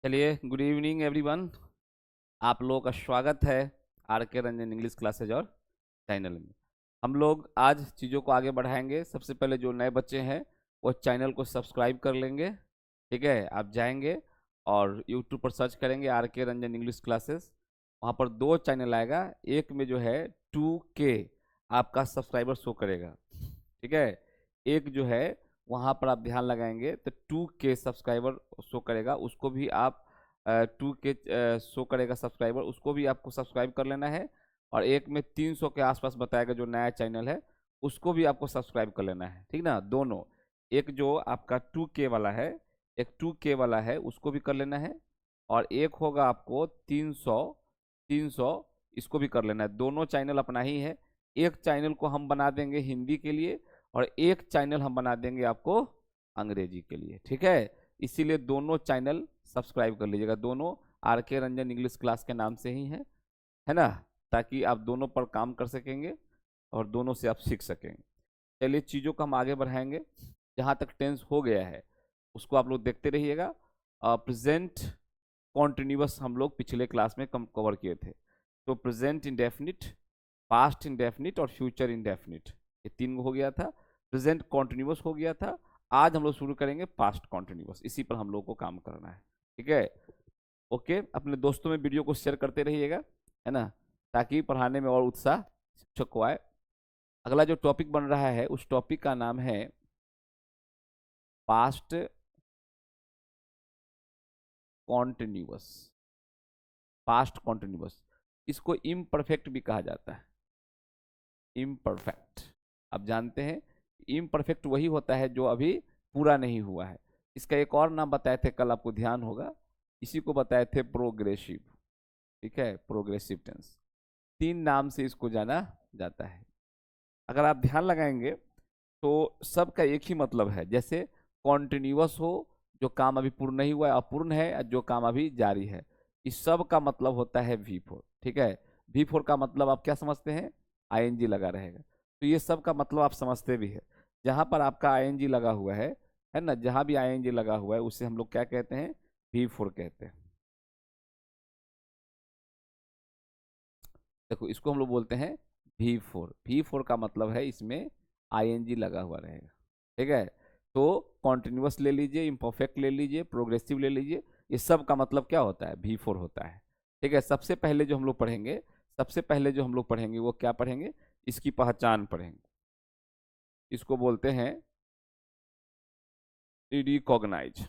चलिए, good evening everyone. आप लोगों का स्वागत है आर के रंजन इंग्लिश क्लासेज और चैनल में। हम लोग आज चीज़ों को आगे बढ़ाएंगे। सबसे पहले जो नए बच्चे हैं वो चैनल को सब्सक्राइब कर लेंगे। ठीक है, आप जाएंगे और यूट्यूब पर सर्च करेंगे आर के रंजन इंग्लिश क्लासेस। वहाँ पर दो चैनल आएगा, एक में जो है 2K आपका सब्सक्राइबर शो करेगा। ठीक है, एक जो है वहाँ पर आप ध्यान लगाएंगे तो 2K सब्सक्राइबर शो करेगा, उसको भी आप 2K शो करेगा सब्सक्राइबर, उसको भी आपको सब्सक्राइब कर लेना है। और एक में 300 के आसपास बताएगा जो नया चैनल है, उसको भी आपको सब्सक्राइब कर लेना है। ठीक ना, दोनों। एक जो आपका 2K वाला है, एक 2K वाला है, उसको भी कर लेना है। और एक होगा आपको 300, 300, इसको भी कर लेना है। दोनों चैनल अपना ही है। एक चैनल को हम बना देंगे हिंदी के लिए और एक चैनल हम बना देंगे आपको अंग्रेजी के लिए। ठीक है, इसीलिए दोनों चैनल सब्सक्राइब कर लीजिएगा। दोनों आर के रंजन इंग्लिश क्लास के नाम से ही है ना, ताकि आप दोनों पर काम कर सकेंगे और दोनों से आप सीख सकेंगे। चलिए, चीज़ों को हम आगे बढ़ाएंगे। जहाँ तक टेंस हो गया है उसको आप लोग देखते रहिएगा। प्रेजेंट कॉन्टिन्यूअस हम लोग पिछले क्लास में कवर किए थे। तो प्रेजेंट इंडेफिनिट, पास्ट इंडेफिनिट और फ्यूचर इंडेफिनिट, ये तीन हो गया था। प्रेजेंट कॉन्टिन्यूअस हो गया था। आज हम लोग शुरू करेंगे पास्ट कॉन्टिन्यूअस, इसी पर हम लोग को काम करना है। ठीक है, ओके। अपने दोस्तों में वीडियो को शेयर करते रहिएगा, है ना, ताकि पढ़ाने में और उत्साह शिक्षक को आए। अगला जो टॉपिक बन रहा है उस टॉपिक का नाम है पास्ट कॉन्टिन्यूअस। पास्ट कॉन्टिन्यूअस, इसको इम्परफेक्ट भी कहा जाता है। इम्परफेक्ट, आप जानते हैं इम्परफेक्ट वही होता है जो अभी पूरा नहीं हुआ है। इसका एक और नाम बताए थे कल, आपको ध्यान होगा, इसी को बताए थे प्रोग्रेसिव। ठीक है, प्रोग्रेसिव टेंस, तीन नाम से इसको जाना जाता है। अगर आप ध्यान लगाएंगे तो सबका एक ही मतलब है। जैसे कॉन्टिन्यूअस हो, जो काम अभी पूर्ण नहीं हुआ है, अपूर्ण है, और जो काम अभी जारी है, इस सब का मतलब होता है V4। ठीक है, V4 का मतलब आप क्या समझते हैं? ING लगा रहेगा। तो ये सब का मतलब आप समझते भी है। जहां पर आपका ING लगा हुआ है ना, जहां भी ING लगा हुआ है उसे हम लोग क्या कहते हैं? V4 कहते हैं। देखो, इसको हम लोग बोलते हैं V4। V4 का मतलब है इसमें ING लगा हुआ रहेगा। ठीक है, तो कॉन्टिन्यूअस ले लीजिए, इम्परफेक्ट ले लीजिए, प्रोग्रेसिव ले लीजिए, ये सब का मतलब क्या होता है? V4 होता है। ठीक है, सबसे पहले जो हम लोग पढ़ेंगे, सबसे पहले जो हम लोग पढ़ेंगे वो क्या पढ़ेंगे? इसकी पहचान पढ़ेंगे। इसको बोलते हैं रिकॉग्नाइज,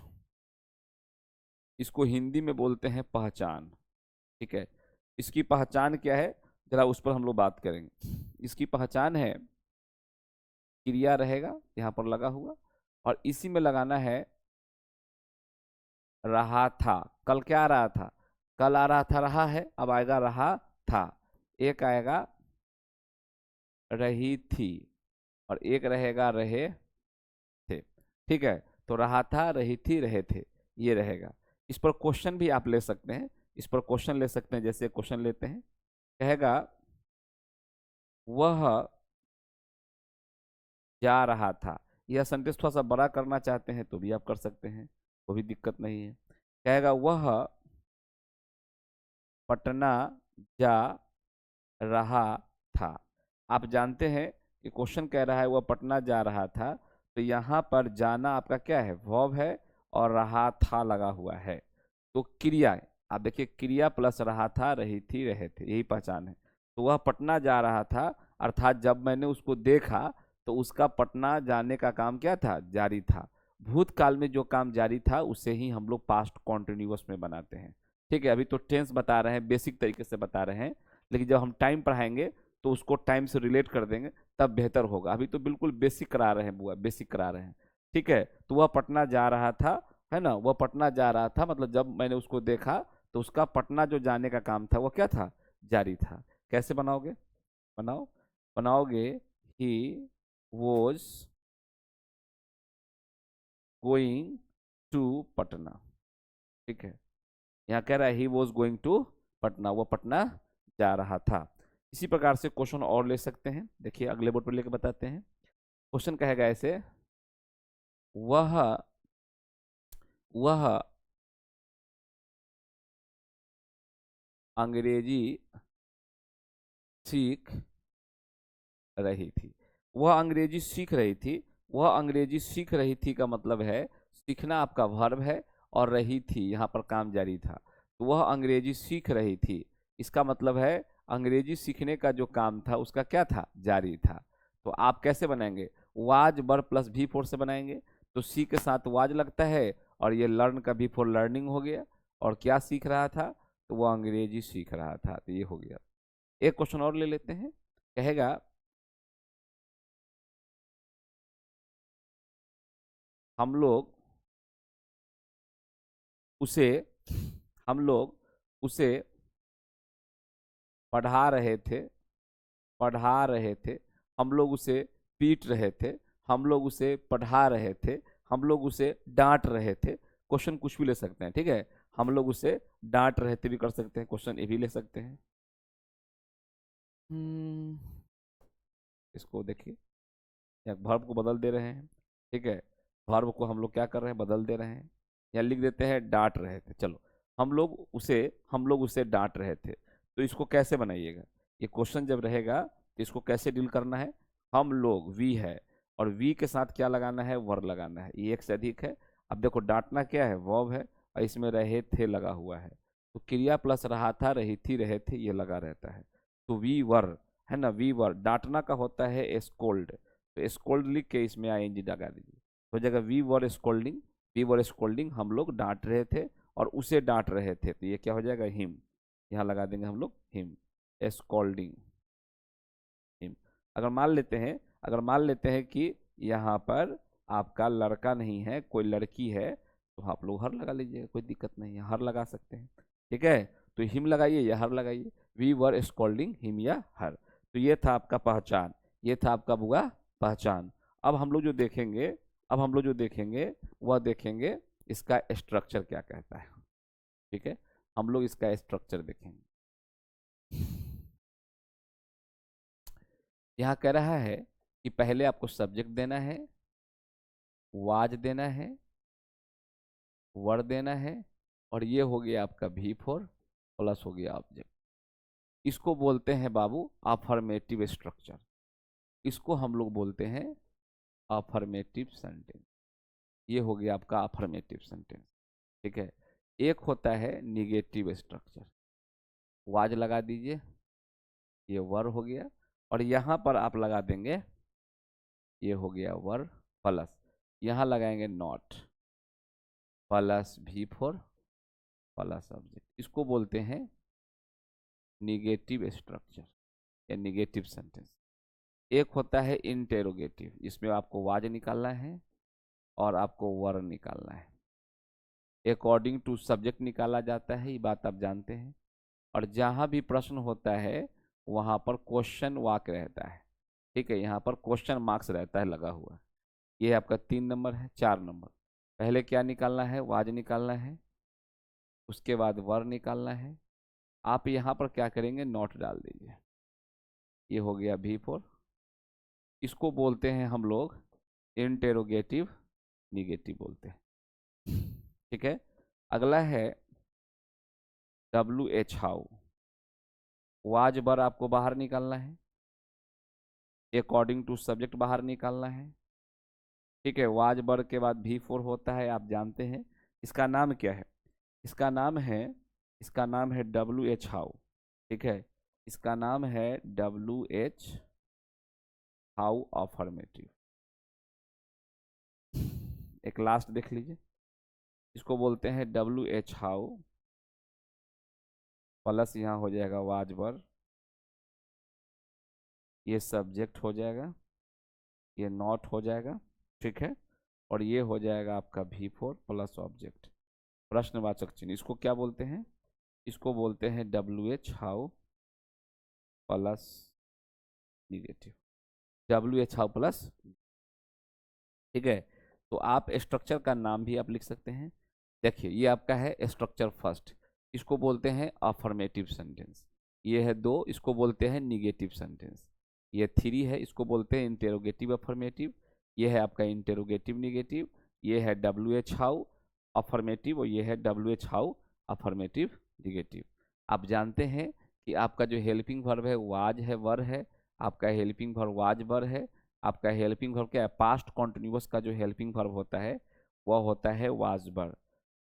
इसको हिंदी में बोलते हैं पहचान। ठीक है, इसकी पहचान क्या है, जरा उस पर हम लोग बात करेंगे। इसकी पहचान है, क्रिया रहेगा यहाँ पर लगा हुआ, और इसी में लगाना है रहा था। कल क्या आ रहा था? कल आ रहा था रहा है, अब आएगा रहा था। एक आएगा रही थी, और एक रहेगा रहे थे। ठीक है, तो रहा था, रही थी, रहे थे, ये रहेगा। इस पर क्वेश्चन भी आप ले सकते हैं, इस पर क्वेश्चन ले सकते हैं। जैसे क्वेश्चन लेते हैं, कहेगा वह जा रहा था। यह सेंटेंस थोड़ा सा बड़ा करना चाहते हैं तो भी आप कर सकते हैं, कोई भी दिक्कत नहीं है। कहेगा वह पटना जा रहा था। आप जानते हैं कि क्वेश्चन कह रहा है वह पटना जा रहा था, तो यहाँ पर जाना आपका क्या है? वर्ब है, और रहा था लगा हुआ है। तो क्रिया, आप देखिए, क्रिया प्लस रहा था, रही थी, रहे थे, यही पहचान है। तो वह पटना जा रहा था, अर्थात जब मैंने उसको देखा तो उसका पटना जाने का काम क्या था? जारी था। भूतकाल में जो काम जारी था उसे ही हम लोग पास्ट कॉन्टिन्यूअस में बनाते हैं। ठीक है, अभी तो टेंस बता रहे हैं, बेसिक तरीके से बता रहे हैं, लेकिन जब हम टाइम पढ़ाएंगे तो उसको टाइम से रिलेट कर देंगे, तब बेहतर होगा। अभी तो बिल्कुल बेसिक करा रहे हैं बुआ, बेसिक करा रहे हैं। ठीक है, तो वह पटना जा रहा था, है ना, वह पटना जा रहा था, मतलब जब मैंने उसको देखा तो उसका पटना जो जाने का काम था वो क्या था? जारी था। कैसे बनाओगे? बनाओ, बनाओगे he was going to Patna. ठीक है, यहाँ कह रहा है he was going to Patna, वो पटना जा रहा था। इसी प्रकार से क्वेश्चन और ले सकते हैं। देखिए, अगले बोर्ड पर लेकर बताते हैं। क्वेश्चन कहेगा ऐसे, वह वह अंग्रेजी सीख रही थी। वह अंग्रेजी सीख रही थी। वह अंग्रेजी सीख रही थी का मतलब है, सीखना आपका वर्ब है और रही थी यहाँ पर काम जारी था, तो वह अंग्रेजी सीख रही थी। इसका मतलब है अंग्रेजी सीखने का जो काम था उसका क्या था, जारी था। तो आप कैसे बनाएंगे, वाज वर प्लस भी फोर से बनाएंगे। तो सी के साथ वाज लगता है और ये लर्न का भी फोर लर्निंग हो गया। और क्या सीख रहा था, तो वह अंग्रेजी सीख रहा था, तो ये हो गया। एक क्वेश्चन और ले लेते हैं। कहेगा हम लोग उसे हम लोग उसे पढ़ा रहे थे पढ़ा रहे थे हम लोग उसे पीट रहे थे, हम लोग उसे पढ़ा रहे थे, हम लोग उसे डांट रहे थे। क्वेश्चन कुछ भी ले सकते हैं, ठीक है। हम लोग उसे डांट रहे थे भी कर सकते हैं, क्वेश्चन ये भी ले सकते हैं। हम्म, इसको देखिए, या वर्ब को बदल दे रहे हैं, ठीक है। वर्ब को हम लोग क्या कर रहे हैं, बदल दे रहे हैं। या लिख देते हैं डांट रहे थे। चलो, हम लोग उसे डांट रहे थे। तो इसको कैसे बनाइएगा, ये क्वेश्चन जब रहेगा तो इसको कैसे डील करना है। हम लोग वी है और वी के साथ क्या लगाना है, वर लगाना है। ये एक से अधिक है। अब देखो डांटना क्या है, वर्ब है और इसमें रहे थे लगा हुआ है। तो क्रिया प्लस रहा था, रही थी, रहे थे, ये लगा रहता है। तो वी वर है ना, वी वर। डांटना का होता है स्कोल्ड, तो स्कोल्ड लिख के इसमें आईएनजी लगा दीजिए। हो जाएगा we were scolding. We were scolding, हम लोग डांट रहे थे और उसे डांट रहे थे, तो ये क्या हो जाएगा, हिम। यहाँ लगा देंगे हम लोग हिम, स्कोल्डिंग हिम। अगर मान लेते हैं कि यहाँ पर आपका लड़का नहीं है, कोई लड़की है, तो आप लोग हर लगा लीजिएगा, कोई दिक्कत नहीं है, हर लगा सकते हैं, ठीक है। तो हिम लगाइए या हर लगाइए, वी वर स्कोल्डिंग हिम या हर। तो ये था आपका पहचान, ये था आपका बुआ पहचान। अब हम लोग जो देखेंगे अब हम लोग जो देखेंगे वह देखेंगे इसका स्ट्रक्चर क्या कहता है, ठीक है। हम लोग इसका स्ट्रक्चर देखेंगे। यहाँ कह रहा है कि पहले आपको सब्जेक्ट देना है, वाज देना है, वर देना है, और ये हो गया आपका भी फोर प्लस हो गया ऑब्जेक्ट। इसको बोलते हैं बाबू अफर्मेटिव स्ट्रक्चर। इसको हम लोग बोलते हैं अफर्मेटिव सेंटेंस। ये हो गया आपका अफर्मेटिव सेंटेंस, ठीक है। एक होता है निगेटिव स्ट्रक्चर। वाज लगा दीजिए, ये वर हो गया, और यहाँ पर आप लगा देंगे, ये हो गया वर प्लस, यहाँ लगाएंगे नॉट प्लस भी फोर प्लस ऑब्जेक्ट। इसको बोलते हैं निगेटिव स्ट्रक्चर या निगेटिव सेंटेंस। एक होता है इंटेरोगेटिव, इसमें आपको वाज निकालना है और आपको वर निकालना है। अकॉर्डिंग टू सब्जेक्ट निकाला जाता है, ये बात आप जानते हैं। और जहाँ भी प्रश्न होता है वहाँ पर क्वेश्चन वाक रहता है, ठीक है। यहाँ पर क्वेश्चन मार्क्स रहता है लगा हुआ। ये आपका 3 नंबर है, 4 नंबर। पहले क्या निकालना है, वाज निकालना है, उसके बाद वर निकालना है। आप यहाँ पर क्या करेंगे, नोट डाल दीजिए। ये हो गया भी फोर। इसको बोलते हैं हम लोग इंटेरोगेटिव निगेटिव बोलते हैं, ठीक है। अगला है WH हाउ। वाज वर आपको बाहर निकालना है, अकॉर्डिंग टू सब्जेक्ट बाहर निकालना है, ठीक है। वाज वर के बाद भी फोर होता है, आप जानते हैं। इसका नाम क्या है, इसका नाम है WH हाउ, ठीक है। इसका नाम है WH हाउ अफर्मेटिव। एक लास्ट देख लीजिए, इसको बोलते हैं WH हाउ प्लस यहाँ हो जाएगा वाज वर, ये सब्जेक्ट हो जाएगा, ये नॉट हो जाएगा, ठीक है। और ये हो जाएगा आपका भी फोर प्लस ऑब्जेक्ट, प्रश्नवाचक चिन्ह। इसको क्या बोलते हैं, इसको बोलते हैं WH how plus negative, WH how plus, ठीक है। तो आप स्ट्रक्चर का नाम भी आप लिख सकते हैं। देखिए ये आपका है स्ट्रक्चर फर्स्ट, इसको बोलते हैं अफर्मेटिव सेंटेंस। ये है 2, इसको बोलते हैं निगेटिव सेंटेंस। ये 3 है, इसको बोलते हैं इंटेरोगेटिव अफर्मेटिव। ये है आपका इंटेरोगेटिव निगेटिव। ये है WH हाउ अफर्मेटिव और ये है WH हाउ अफर्मेटिव निगेटिव। आप जानते हैं कि आपका जो हेल्पिंग वर्ब है वाज है, वर है, आपका हेल्पिंग वर्ब वाज वर है, आपका हेल्पिंग वर्ब क्या है, पास्ट कॉन्टिन्यूअस का जो हेल्पिंग वर्ब होता है वह होता है वाज वर।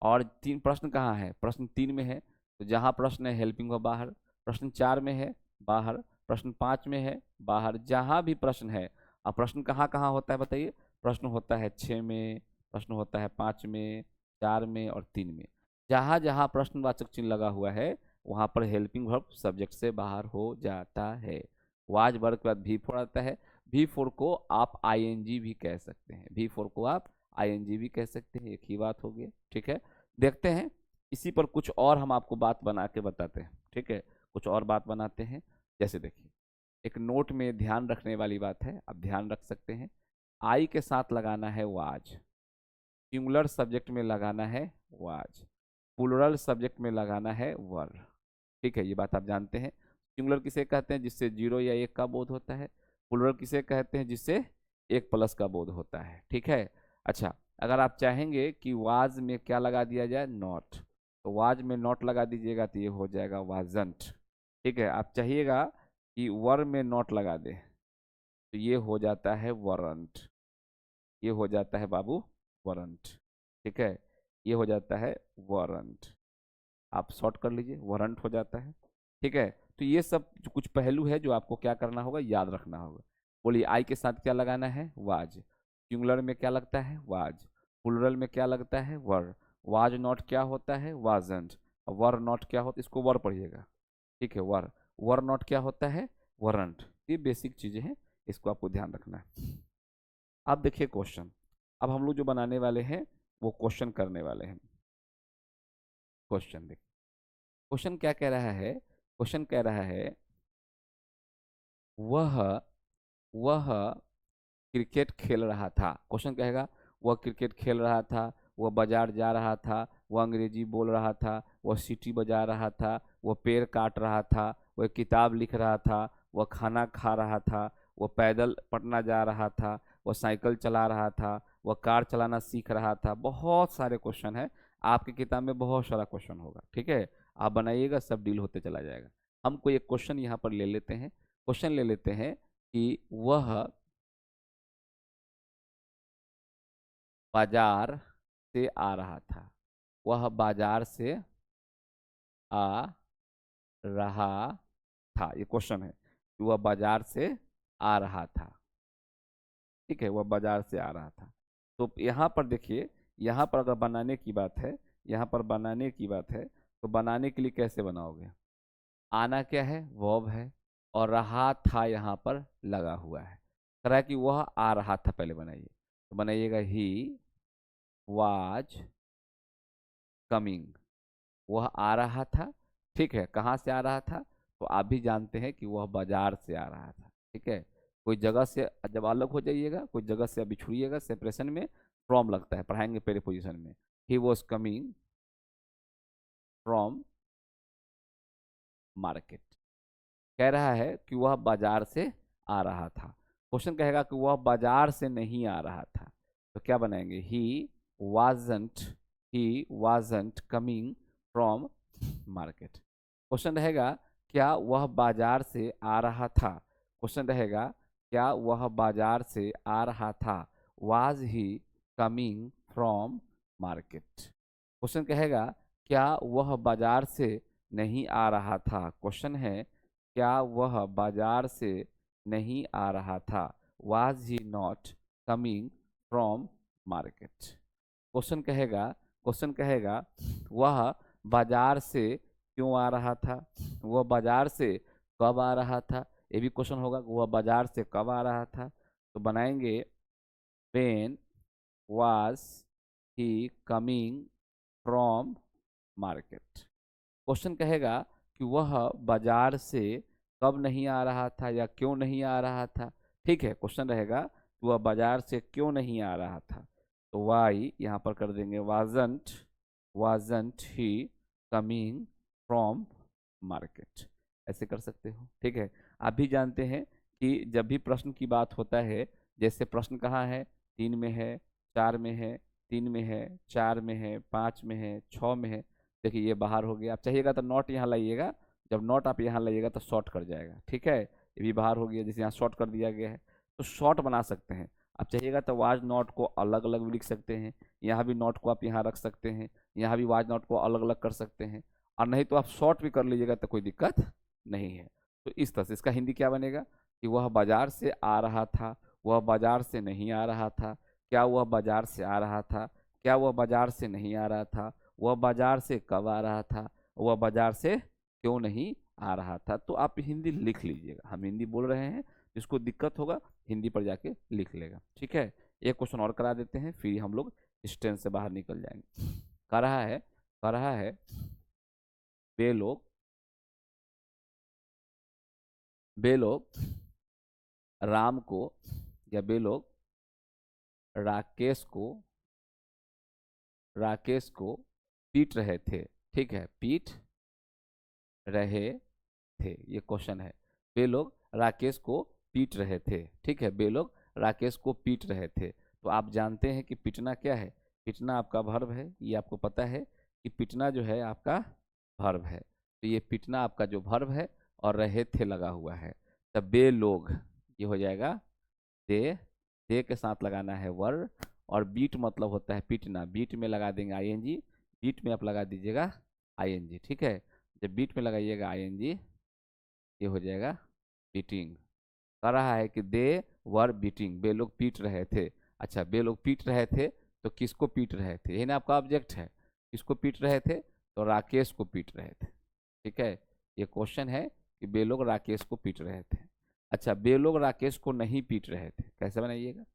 और तीन प्रश्न कहाँ है, प्रश्न 3 में है, तो जहाँ प्रश्न है हेल्पिंग वर्ब बाहर, प्रश्न 4 में है बाहर, प्रश्न 5 में है बाहर, जहाँ भी प्रश्न है। अब प्रश्न कहाँ कहाँ होता है बताइए, प्रश्न होता है 6 में, प्रश्न होता है 5 में, 4 में और 3 में। जहाँ जहाँ प्रश्नवाचक चिन्ह लगा हुआ है वहाँ पर हेल्पिंग वर्ब सब्जेक्ट से बाहर हो जाता है। वाज वर्ब के बाद V4 आता है। V4 को आप आईएनजी भी कह सकते हैं, V4 को आप आईएनजी भी कह सकते हैं, एक ही बात हो गई। ठीक है, देखते हैं इसी पर कुछ और हम आपको बात बना के बताते हैं। ठीक है, कुछ और बात बनाते हैं। जैसे देखिए, एक नोट में ध्यान रखने वाली बात है, आप ध्यान रख सकते हैं। आई के साथ लगाना है वाज, सिंगुलर सब्जेक्ट में लगाना है वाज, प्लूरल सब्जेक्ट में लगाना है वर। ठीक है, ये बात आप जानते हैं। सिंगुलर किसे कहते हैं, जिससे 0 या 1 का बोध होता है। प्लूरल किसे कहते हैं, जिससे 1 प्लस का बोध होता है। ठीक है, अच्छा, अगर आप चाहेंगे कि वाज में क्या लगा दिया जाए, नॉट, तो वाज में नॉट लगा दीजिएगा तो ये हो जाएगा वाजंट। ठीक है, आप चाहिएगा कि वर में नॉट लगा दे तो ये हो जाता है वरंट, ये हो जाता है बाबू वरंट। ठीक है, ये हो जाता है वारंट, आप शॉर्ट कर लीजिए, वारंट हो जाता है। ठीक है, तो ये सब जो कुछ पहलू है जो आपको क्या करना होगा, याद रखना होगा। बोलिए, आई के साथ क्या लगाना है, वाज, सिंगुलर में क्या लगता है, वाज, प्लूरल में क्या लगता है, वर, वाज नॉट क्या होता है, वाजंट, वर नॉट क्या होता है, इसको वर पढ़िएगा। ठीक है, वर, वर नॉट क्या होता है, वारंट। ये बेसिक चीजें हैं, इसको आपको ध्यान रखना है। अब देखिए क्वेश्चन, अब हम लोग जो बनाने वाले हैं वो क्वेश्चन करने वाले हैं। क्वेश्चन देखिए, क्वेश्चन क्या कह रहा है, क्वेश्चन कह रहा है वह वह क्रिकेट खेल रहा था। क्वेश्चन कहेगा वह क्रिकेट खेल रहा था, वह बाजार जा रहा था, वह अंग्रेजी बोल रहा था, वह सीटी बजा रहा था, वह पेड़ काट रहा था, वह किताब लिख रहा था, वह खाना खा रहा था, वह पैदल पटना जा रहा था, वह साइकिल चला रहा था, वह कार चलाना सीख रहा था। बहुत सारे क्वेश्चन है, आपकी किताब में बहुत सारा क्वेश्चन होगा। ठीक है, आप बनाइएगा, सब डील होते चला जाएगा। हम कोई एक क्वेश्चन यहाँ पर ले लेते हैं, क्वेश्चन ले लेते हैं कि वह बाजार से आ रहा था, वह बाजार से आ रहा था, ये क्वेश्चन है कि वह बाजार से आ रहा था। ठीक है, वह बाजार से आ रहा था। तो यहाँ पर देखिए, यहाँ पर अगर बनाने की बात है, यहाँ पर बनाने की बात है, तो बनाने के लिए कैसे बनाओगे, आना क्या है, वर्ब है, और रहा था यहाँ पर लगा हुआ है। कह रहा है कि वह आ रहा था, पहले बनाइए, तो बनाइएगा ही वाज कमिंग, वह आ रहा था। ठीक है, कहाँ से आ रहा था, तो आप भी जानते हैं कि वह बाजार से आ रहा था। ठीक है, कोई जगह से जब अलग हो जाइएगा, कोई जगह से अभी छुड़िएगा, सेपरेशन में फ्रॉम लगता है, पढ़ाएंगे पहले पोजीशन में। He was coming from market, कह रहा है कि वह बाजार से आ रहा था। क्वेश्चन कहेगा कि वह बाजार से नहीं आ रहा था, तो क्या बनाएंगे, wasn't he wasn't coming from market. Question रहेगा क्या वह बाजार से आ रहा था, क्वेश्चन रहेगा क्या वह बाजार से आ रहा था, was he coming from market. Question कहेगा क्या वह बाजार से नहीं आ रहा था, क्वेश्चन है क्या वह बाजार से नहीं आ रहा था, was he not coming from market. Question कहेगा वह बाजार से क्यों आ रहा था, वह बाजार से कब आ रहा था, ये भी क्वेश्चन होगा, वह बाजार से कब आ रहा था, तो बनाएंगे when was he coming from market. Question कहेगा कि वह बाजार से कब नहीं आ रहा था या क्यों नहीं आ रहा था। ठीक है, क्वेश्चन रहेगा कि वह बाजार से क्यों नहीं आ रहा था, तो वाई यहाँ पर कर देंगे wasn't he coming from market, ऐसे कर सकते हो। ठीक है, आप भी जानते हैं कि जब भी प्रश्न की बात होता है, जैसे प्रश्न कहाँ है, 3 में है, 4 में है, 3 में है, 4 में है, 5 में है, 6 में है, देखिए ये बाहर हो गया। आप चाहिएगा तो नॉट यहाँ लाइएगा, जब नॉट आप यहाँ लाइएगा तो शॉर्ट कर जाएगा, ठीक है। ये भी बाहर हो गया, जैसे यहाँ शॉर्ट कर दिया गया है, तो शॉर्ट बना सकते हैं। आप चाहिएगा तो वाज नॉट को अलग अलग भी लिख सकते हैं, यहाँ भी नॉट को आप यहाँ रख सकते हैं, यहाँ भी वाज नॉट को अलग अलग कर सकते हैं, और नहीं तो आप शॉर्ट भी कर लीजिएगा तो कोई दिक्कत नहीं है। तो इस तरह से इसका हिंदी क्या बनेगा कि वह बाजार से आ रहा था, वह बाजार से नहीं आ रहा था, क्या वह बाजार से आ रहा था, क्या वह बाजार से नहीं आ रहा था, वह बाजार से कब आ रहा था, वह बाजार से क्यों नहीं आ रहा था। तो आप हिंदी लिख लीजिएगा, हम हिंदी बोल रहे हैं, जिसको दिक्कत होगा हिंदी पर जाके लिख लेगा, ठीक है। एक क्वेश्चन और करा देते हैं, फिर हम लोग इस टेंस से बाहर निकल जाएंगे। कह रहा है बे लोग राम को, या बे लोग राकेश को पीट रहे थे, ठीक है, पीट रहे थे, ये क्वेश्चन है। वे लोग राकेश को पीट रहे थे, ठीक है, वे लोग राकेश को पीट रहे थे। तो आप जानते हैं कि पीटना क्या है, पीटना आपका वर्ब है, ये आपको पता है कि पीटना जो है आपका वर्ब है। तो ये पीटना आपका जो वर्ब है और रहे थे लगा हुआ है, तब वे लोग ये हो जाएगा दे के साथ लगाना है वर्ब, और बीट मतलब होता है पीटना, बीट में लगा देंगे आईएनजी, बीट में आप लगा दीजिएगा आईएनजी, ठीक है। जब बीट में लगाइएगा आईएनजी, ये हो जाएगा बीटिंग। कह रहा है कि दे वर बीटिंग, वे लोग पीट रहे थे। अच्छा, वे लोग पीट रहे थे तो किसको पीट रहे थे, यही ना आपका ऑब्जेक्ट है। किसको पीट रहे थे, तो राकेश को पीट रहे थे, ठीक है। ये क्वेश्चन है कि वे लोग राकेश को पीट रहे थे। अच्छा, वे लोग राकेश को नहीं पीट रहे थे, कैसे बनाइएगा,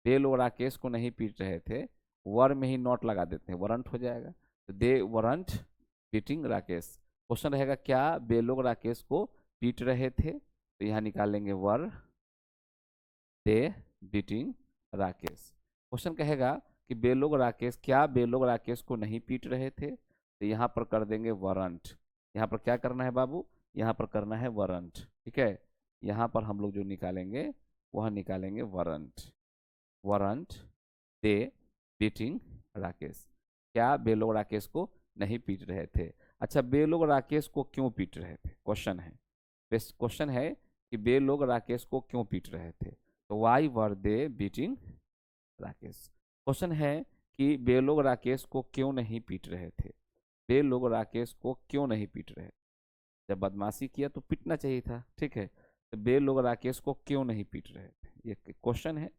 वे लोग राकेश को नहीं पीट रहे थे, वर में ही नॉट लगा देते हैं, वरंट हो जाएगा। तो they weren't beating Rakesh. Question रहेगा क्या वे लोग राकेश को पीट रहे थे, तो यहाँ निकालेंगे वर दे बीटिंग राकेश। क्वेश्चन कहेगा कि बे लोग राकेश, क्या बे लोग राकेश को नहीं पीट रहे थे, तो यहाँ पर कर देंगे वरंट। यहाँ पर क्या करना है बाबू, यहाँ पर करना है वरंट, ठीक है। यहाँ पर हम लोग जो निकालेंगे वह निकालेंगे वरंट दे बीटिंग राकेश। क्या बे लोग राकेश को नहीं पीट रहे थे। अच्छा, बे लोग राकेश को क्यों पीट रहे थे, क्वेश्चन है, क्वेश्चन है कि बे लोग राकेश को क्यों पीट रहे थे, तो why were they beating Rakesh. Question है कि बे लोग राकेश को क्यों नहीं पीट रहे थे, बे लोग राकेश को क्यों नहीं पीट रहे, जब बदमाशी किया तो पीटना चाहिए था, ठीक है। तो बे लोग राकेश को क्यों नहीं पीट रहे थे, ये क्वेश्चन है,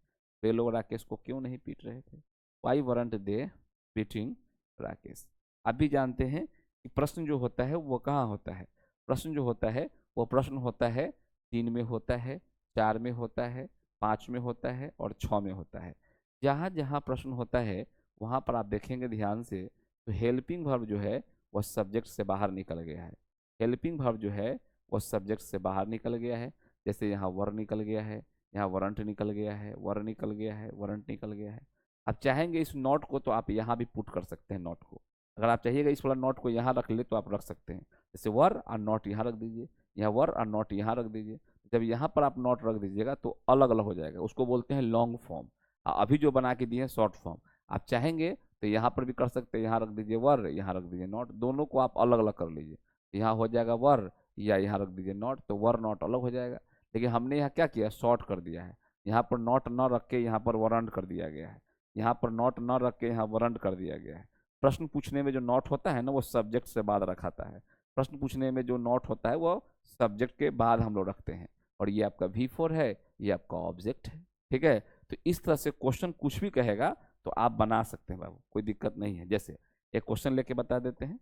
बे लोग राकेश को क्यों नहीं पीट रहे थे, वाई वरंट दे बीटिंग राकेश। आप भी जानते हैं कि प्रश्न जो होता है वो कहाँ होता है, प्रश्न जो होता है वो प्रश्न होता है 3 में होता है, 4 में होता है, 5 में होता है और 6 में होता है। जहाँ जहाँ प्रश्न होता है वहाँ पर आप देखेंगे ध्यान से, तो हेल्पिंग वर्ब जो है वह सब्जेक्ट से बाहर निकल गया है, हेल्पिंग वर्ब जो है वह सब्जेक्ट से बाहर निकल गया है। जैसे यहाँ वर निकल गया है, यहाँ वरंट निकल गया है, वर निकल गया है, वरंट निकल गया है। आप चाहेंगे इस नोट को तो आप यहाँ भी पुट कर सकते हैं नोट को, अगर आप चाहिएगा इस वाला नोट को यहाँ रख ले तो आप रख सकते हैं, जैसे वर और नोट यहाँ रख दीजिए, यहाँ वर और नोट यहाँ रख दीजिए। जब यहाँ पर आप नोट रख दीजिएगा तो अलग अलग हो जाएगा, उसको बोलते हैं लॉन्ग फॉर्म। अभी जो बना के दिए हैं शॉर्ट फॉर्म, आप चाहेंगे तो यहाँ पर भी कर सकते हैं, यहाँ रख दीजिए वर, यहाँ रख दीजिए नोट, दोनों को आप अलग अलग कर लीजिए। यहाँ हो जाएगा वर, या यहाँ रख दीजिए नोट, तो वर नोट अलग हो जाएगा। लेकिन हमने यहाँ क्या किया, शॉर्ट कर दिया है, यहाँ पर नोट न रख के यहाँ पर वरंट कर दिया गया है, यहाँ पर नोट न रख के यहाँ वरंट कर दिया गया है। प्रश्न पूछने में जो नोट होता है ना वो सब्जेक्ट से बाद रखाता है, प्रश्न पूछने में जो नोट होता है वो सब्जेक्ट के बाद हम लोग रखते हैं, और ये आपका V4 है, ये आपका ऑब्जेक्ट है, ठीक है। तो इस तरह से क्वेश्चन कुछ भी कहेगा तो आप बना सकते हैं बाबू, कोई दिक्कत नहीं है। जैसे एक क्वेश्चन लेके बता देते हैं,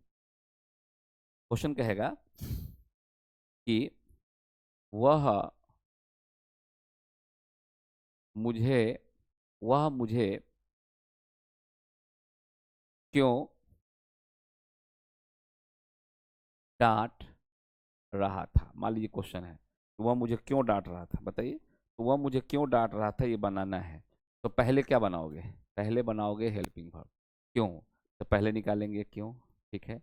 क्वेश्चन कहेगा कि वह मुझे क्यों डांट रहा था। मान लीजिए क्वेश्चन है वह मुझे क्यों डांट रहा था, बताइए, तो वह मुझे क्यों डांट रहा था ये बनाना है। तो पहले क्या बनाओगे, पहले बनाओगे हेल्पिंग वर्ब, क्यों, तो पहले निकालेंगे क्यों, ठीक है,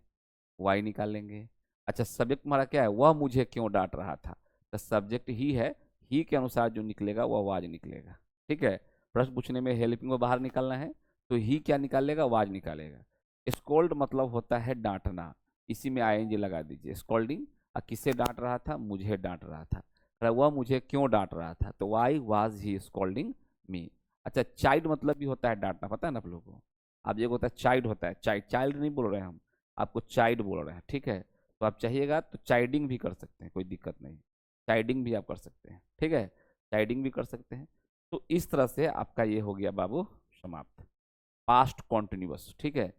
वाई निकालेंगे। अच्छा, सब्जेक्ट हमारा क्या है, वह मुझे क्यों डांट रहा था, तो सब्जेक्ट ही है, ही के अनुसार जो निकलेगा वह वाज निकलेगा, ठीक है। प्रश्न पूछने में हेल्पिंग वर्ब बाहर निकालना है तो ही क्या निकालेगा, वाज निकालेगा। स्कोल्ड मतलब होता है डांटना, इसी में आईएनजी लगा दीजिए। स्कोल्डिंग, किससे डांट रहा था? मुझे डांट रहा था। वह मुझे क्यों डांट रहा था? तो वाई वाज ही स्कोल्डिंग मी। अच्छा, चाइल्ड मतलब भी होता है डांटना, पता है ना आप लोगों को? आप एक होता है चाइल्ड, होता है चाइल्ड, चाइल्ड नहीं बोल रहे हैं हम, आपको चाइल्ड बोल रहे हैं, ठीक है? तो आप चाहिएगा तो चाइल्डिंग भी कर सकते हैं, कोई दिक्कत नहीं। चाइल्डिंग भी आप कर सकते हैं, ठीक है? चाइल्डिंग भी कर सकते हैं। तो इस तरह से आपका ये हो गया बाबू समाप्त, पास्ट कॉन्टिन्यूअस, ठीक है?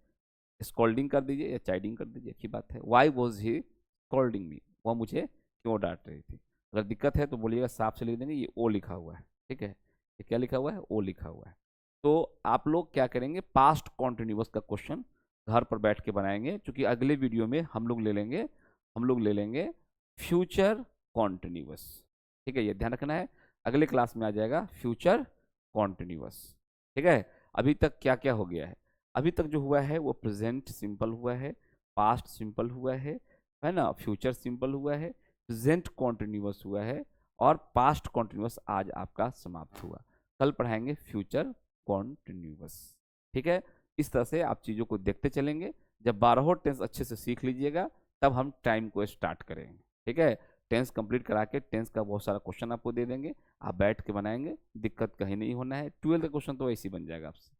स्कोल्डिंग कर दीजिए या चाइडिंग कर दीजिए, अच्छी बात है। वाई वॉज ही स्कोल्डिंग मी, वह मुझे क्यों डांट रही थी? अगर दिक्कत है तो बोलिएगा, साफ से लिख देंगे, ये ओ लिखा हुआ है, ठीक है? ये क्या लिखा हुआ है? ओ लिखा हुआ है। तो आप लोग क्या करेंगे, पास्ट कॉन्टिन्यूअस का क्वेश्चन घर पर बैठ के बनाएंगे, क्योंकि अगले वीडियो में हम लोग ले लेंगे फ्यूचर कॉन्टिन्यूअस, ठीक है? ये ध्यान रखना है, अगले क्लास में आ जाएगा फ्यूचर कॉन्टिन्यूअस, ठीक है? अभी तक क्या क्या हो गया है? अभी तक जो हुआ है वो प्रेजेंट सिंपल हुआ है, पास्ट सिंपल हुआ है ना? फ्यूचर सिंपल हुआ है, प्रेजेंट कॉन्टिन्यूअस हुआ है, और पास्ट कॉन्टिन्यूअस आज आपका समाप्त हुआ। कल पढ़ाएंगे फ्यूचर कॉन्टिन्यूअस, ठीक है? इस तरह से आप चीज़ों को देखते चलेंगे। जब 12 टेंस अच्छे से सीख लीजिएगा, तब हम टाइम को स्टार्ट करेंगे, ठीक है? टेंस कंप्लीट करा के टेंस का बहुत सारा क्वेश्चन आपको दे देंगे, आप बैठ के बनाएंगे, दिक्कत कहीं नहीं होना है। 12 का क्वेश्चन तो ऐसे ही बन जाएगा आपसे,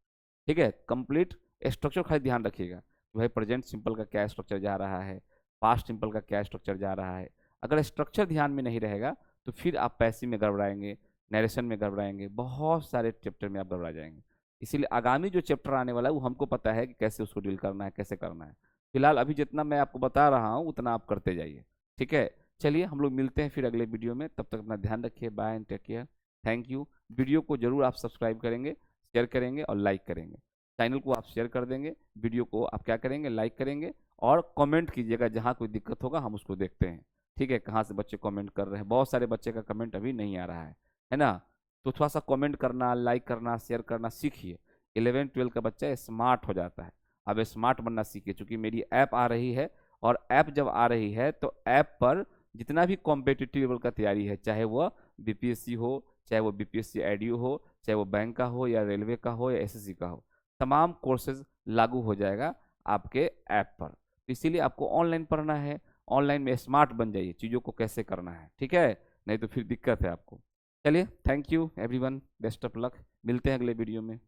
ठीक है? कंप्लीट स्ट्रक्चर खाली ध्यान रखिएगा कि भाई प्रेजेंट सिंपल का क्या स्ट्रक्चर जा रहा है, पास्ट सिंपल का क्या स्ट्रक्चर जा रहा है। अगर स्ट्रक्चर ध्यान में नहीं रहेगा तो फिर आप पैसिव में गड़बड़ाएंगे, नरेशन में गड़बड़ाएंगे, बहुत सारे चैप्टर में आप गड़बड़ा जाएंगे। इसीलिए आगामी जो चैप्टर आने वाला है वो हमको पता है कि कैसे उसको डील करना है, कैसे करना है। फिलहाल अभी जितना मैं आपको बता रहा हूँ उतना आप करते जाइए, ठीक है? चलिए हम लोग मिलते हैं फिर अगले वीडियो में, तब तक अपना ध्यान रखिए। Bye and take care, thank you. Video को जरूर आप सब्सक्राइब करेंगे, शेयर करेंगे और लाइक करेंगे। चैनल को आप शेयर कर देंगे, वीडियो को आप क्या करेंगे, लाइक करेंगे, और कमेंट कीजिएगा, जहाँ कोई दिक्कत होगा हम उसको देखते हैं, ठीक है? कहाँ से बच्चे कमेंट कर रहे हैं, बहुत सारे बच्चे का कमेंट अभी नहीं आ रहा है ना? तो थोड़ा सा कमेंट करना, लाइक करना, शेयर करना सीखिए। 11-12 का बच्चा स्मार्ट हो जाता है। अब स्मार्ट बनना सीखिए, क्योंकि मेरी ऐप आ रही है, और ऐप जब आ रही है तो ऐप पर जितना भी कॉम्पिटिटिव लेवल का तैयारी है, चाहे वह बीपीएससी हो, चाहे वो बीपीएससी एडीओ हो, चाहे वो बैंक का हो या रेलवे का हो या एसएससी का हो, तमाम कोर्सेज लागू हो जाएगा आपके ऐप पर। तो इसीलिए आपको ऑनलाइन पढ़ना है, ऑनलाइन में स्मार्ट बन जाइए, चीज़ों को कैसे करना है, ठीक है? नहीं तो फिर दिक्कत है आपको। चलिए, thank you everyone, best of luck, मिलते हैं अगले वीडियो में।